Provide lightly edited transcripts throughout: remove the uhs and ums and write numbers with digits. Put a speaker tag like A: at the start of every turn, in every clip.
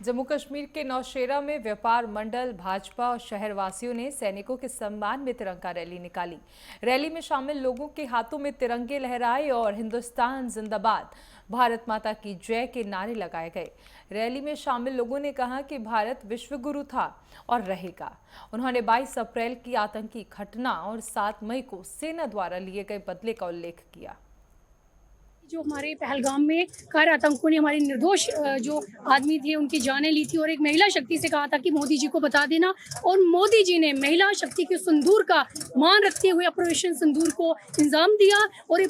A: जम्मू कश्मीर के नौशेरा में व्यापार मंडल, भाजपा और शहरवासियों ने सैनिकों के सम्मान में तिरंगा रैली निकाली। रैली में शामिल लोगों के हाथों में तिरंगे लहराए और हिंदुस्तान जिंदाबाद, भारत माता की जय के नारे लगाए गए। रैली में शामिल लोगों ने कहा कि भारत विश्वगुरु था और रहेगा। उन्होंने 22 अप्रैल की आतंकी घटना और 7 मई को सेना द्वारा लिए गए बदले का उल्लेख किया।
B: जो हमारे पहलगाम में कार आतंकों ने हमारे निर्दोष जो आदमी थे उनकी जानें ली थी और एक महिला शक्ति से कहा था कि मोदी जी को बता देना, और मोदी जी ने महिला शक्ति के सिंदूर का मान रखते हुए ऑपरेशन सिंदूर को इंजाम दिया। और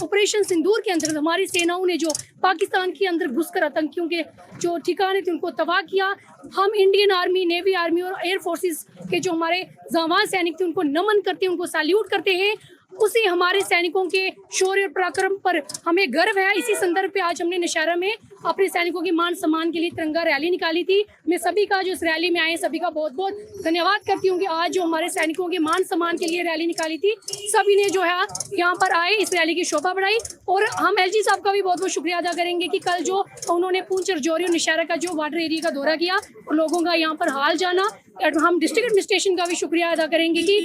B: ऑपरेशन सिंदूर के अंतर्गत हमारी सेनाओं ने जो पाकिस्तान के अंदर घुसकर आतंकियों के जो ठिकाने थे उनको तबाह किया। हम इंडियन आर्मी, नेवी आर्मी और एयर फोर्सेस के जो हमारे जांबाज सैनिक थे उनको नमन करते हैं, उनको सैल्यूट करते हैं। उसी हमारे सैनिकों के शौर्य और पराक्रम पर हमें गर्व है। इसी संदर्भ पे आज हमने नौशेरा में अपने सैनिकों के मान सम्मान के लिए तिरंगा रैली निकाली थी। मैं सभी का जो इस रैली में आए सभी का बहुत बहुत धन्यवाद करती हूँ कि आज जो हमारे सैनिकों के मान सम्मान के लिए रैली निकाली थी, सभी ने जो है यहाँ पर आए, इस रैली की शोभा बढ़ाई। और हम एलजी साहब का भी बहुत बहुत शुक्रिया अदा करेंगे कि कल जो उन्होंने पूंछ, राजौरी और नौशेरा का जो वाटर एरिया का दौरा किया और लोगों का यहाँ पर हाल जाना। हम डिस्ट्रिक्ट एडमिनिस्ट्रेशन का भी शुक्रिया अदा करेंगे कि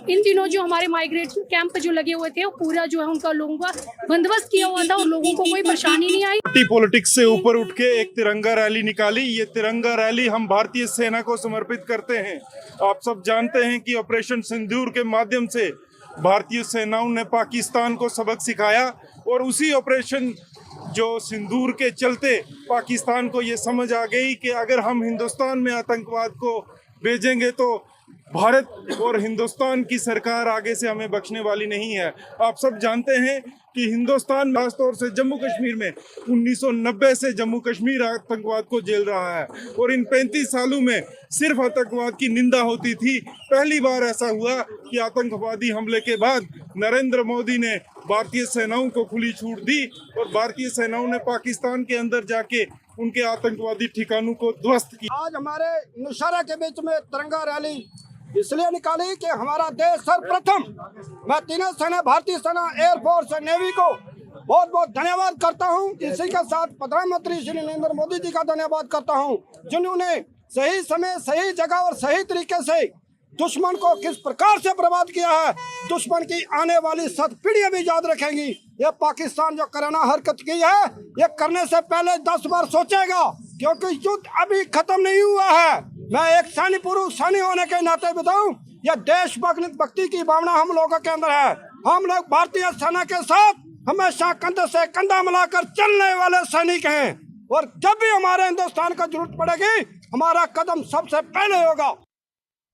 B: इन दिनों जो हमारे माइग्रेशन कैंप जो लगे हुए थे पूरा जो है उनका लोगों का बंदोबस्त किया हुआ था और लोगों को कोई परेशानी नहीं आई।
C: पार्टी पॉलिटिक्स से ऊपर उठ के एक तिरंगा रैली निकाली। ये तिरंगा रैली हम भारतीय सेना को समर्पित करते हैं। आप सब जानते हैं कि ऑपरेशन सिंदूर के माध्यम से भारतीय सेनाओं ने पाकिस्तान को सबक सिखाया और उसी ऑपरेशन जो सिंदूर के चलते पाकिस्तान को ये समझ आ गई कि अगर हम हिंदुस्तान में आतंकवाद को भेजेंगे तो भारत और हिंदुस्तान की सरकार आगे से हमें बख्शने वाली नहीं है। आप सब जानते हैं कि हिंदुस्तान खासतौर से जम्मू कश्मीर में 1990 से जम्मू कश्मीर आतंकवाद को झेल रहा है और इन 35 सालों में सिर्फ आतंकवाद की निंदा होती थी। पहली बार ऐसा हुआ कि आतंकवादी हमले के बाद नरेंद्र मोदी ने भारतीय सेनाओं को खुली छूट दी और भारतीय सेनाओं ने पाकिस्तान के अंदर जाके उनके आतंकवादी ठिकानों को ध्वस्त किया।
D: आज हमारे नौशेरा के बीच में तिरंगा रैली इसलिए निकाली कि हमारा देश सर्वप्रथम, मैं तीनों सेना, भारतीय सेना, एयरफोर्स और नेवी को बहुत बहुत धन्यवाद करता हूं। इसी के साथ प्रधानमंत्री श्री नरेंद्र मोदी जी का धन्यवाद करता हूं, जिन्होंने सही समय, सही जगह और सही तरीके से दुश्मन को किस प्रकार से बर्बाद किया है। दुश्मन की आने वाली 7 पीढ़ियां भी याद रखेंगी। ये पाकिस्तान जो कराना हरकत की है, ये करने से पहले 10 बार सोचेगा, क्योंकि युद्ध अभी खत्म नहीं हुआ है। मैं एक सैन्य पुरुष, सैन्य होने के नाते बताऊं, यह देशभक्ति की भावना हम लोगों के अंदर है। हम लोग भारतीय सेना के साथ हमेशा कंधे से कंधा मिलाकर चलने वाले सैनिक हैं और जब भी हमारे हिंदुस्तान को जरूरत पड़ेगी, हमारा कदम सबसे पहले होगा।